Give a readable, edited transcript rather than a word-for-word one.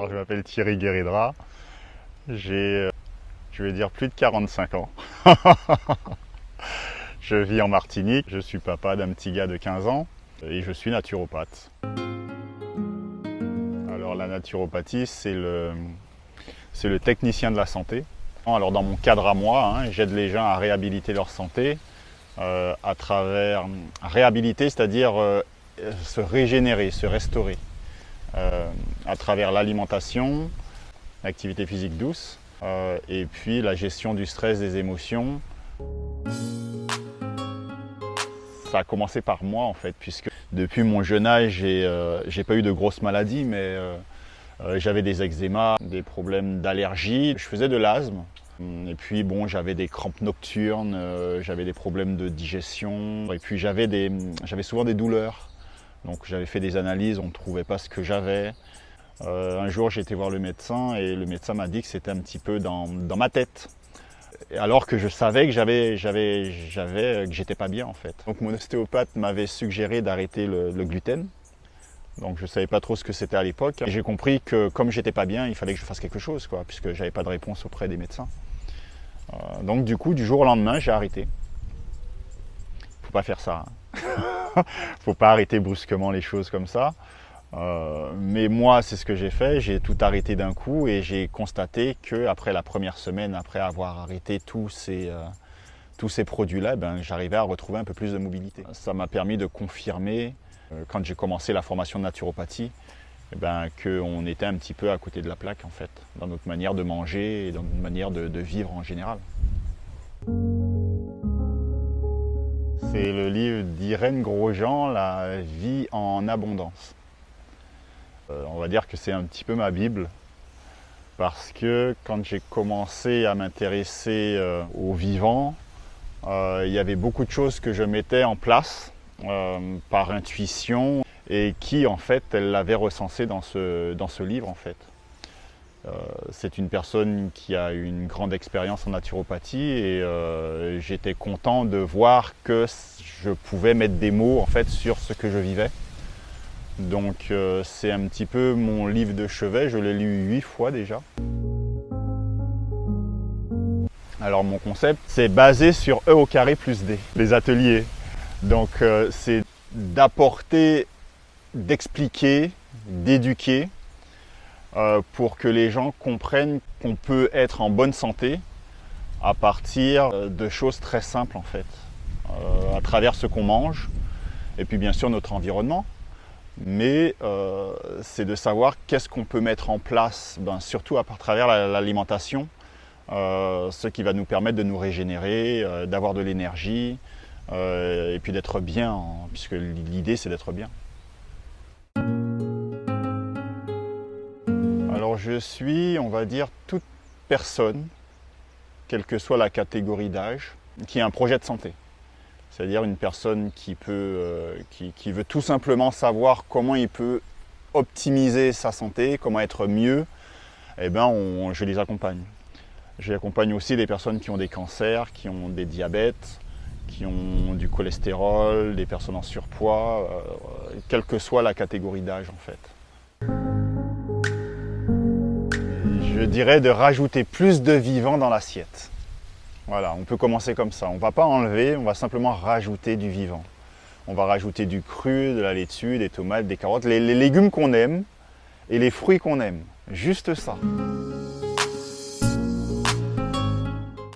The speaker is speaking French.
Alors, je m'appelle Thierry Guéridra, j'ai, je vais dire, plus de 45 ans. Je vis en Martinique, je suis papa d'un petit gars de 15 ans et je suis naturopathe. Alors la naturopathie, c'est le technicien de la santé. Alors dans mon cadre à moi, j'aide les gens à réhabiliter leur santé, à travers réhabiliter, c'est-à-dire se régénérer, se restaurer, à travers l'alimentation, l'activité physique douce, et puis la gestion du stress, des émotions. Ça a commencé par moi en fait, puisque depuis mon jeune âge, j'ai pas eu de grosses maladies, mais j'avais des eczémas, des problèmes d'allergie. Je faisais de l'asthme. Et puis bon, j'avais des crampes nocturnes, j'avais des problèmes de digestion. Et puis j'avais souvent des douleurs. Donc j'avais fait des analyses, on ne trouvait pas ce que j'avais. Un jour, j'ai été voir le médecin et le médecin m'a dit que c'était un petit peu dans ma tête. Alors que je savais que j'étais pas bien en fait. Donc mon ostéopathe m'avait suggéré d'arrêter le gluten. Donc je ne savais pas trop ce que c'était à l'époque. Et j'ai compris que comme j'étais pas bien, il fallait que je fasse quelque chose, puisque j'avais pas de réponse auprès des médecins. Donc du coup, du jour au lendemain, j'ai arrêté. Faut pas faire ça. Faut pas arrêter brusquement les choses comme ça. Mais moi, c'est ce que j'ai fait. J'ai tout arrêté d'un coup et j'ai constaté qu'après la première semaine, après avoir arrêté tous ces produits-là, j'arrivais à retrouver un peu plus de mobilité. Ça m'a permis de confirmer, quand j'ai commencé la formation de naturopathie, qu'on était un petit peu à côté de la plaque en fait, dans notre manière de manger et dans notre manière de vivre en général. C'est le livre d'Irène Grosjean, La vie en abondance. On va dire que c'est un petit peu ma Bible, parce que quand j'ai commencé à m'intéresser au vivant, il y avait beaucoup de choses que je mettais en place par intuition et qui en fait elle l'avait recensé dans ce livre en fait. C'est une personne qui a une grande expérience en naturopathie et j'étais content de voir que je pouvais mettre des mots en fait sur ce que je vivais. Donc c'est un petit peu mon livre de chevet, je l'ai lu 8 fois déjà. Alors mon concept, c'est basé sur E au carré plus D, les ateliers. Donc c'est d'apporter, d'expliquer, d'éduquer pour que les gens comprennent qu'on peut être en bonne santé à partir de choses très simples en fait, à travers ce qu'on mange et puis bien sûr notre environnement. Mais c'est de savoir qu'est-ce qu'on peut mettre en place, surtout à travers l'alimentation, ce qui va nous permettre de nous régénérer, d'avoir de l'énergie et puis d'être bien, puisque l'idée c'est d'être bien. Alors je suis, on va dire, toute personne, quelle que soit la catégorie d'âge, qui a un projet de santé. C'est-à-dire une personne qui veut tout simplement savoir comment il peut optimiser sa santé, comment être mieux, je les accompagne. J'accompagne aussi des personnes qui ont des cancers, qui ont des diabètes, qui ont du cholestérol, des personnes en surpoids, quelle que soit la catégorie d'âge en fait. Je dirais de rajouter plus de vivant dans l'assiette. Voilà, on peut commencer comme ça. On ne va pas enlever, on va simplement rajouter du vivant. On va rajouter du cru, de la laitue, des tomates, des carottes, les légumes qu'on aime et les fruits qu'on aime. Juste ça.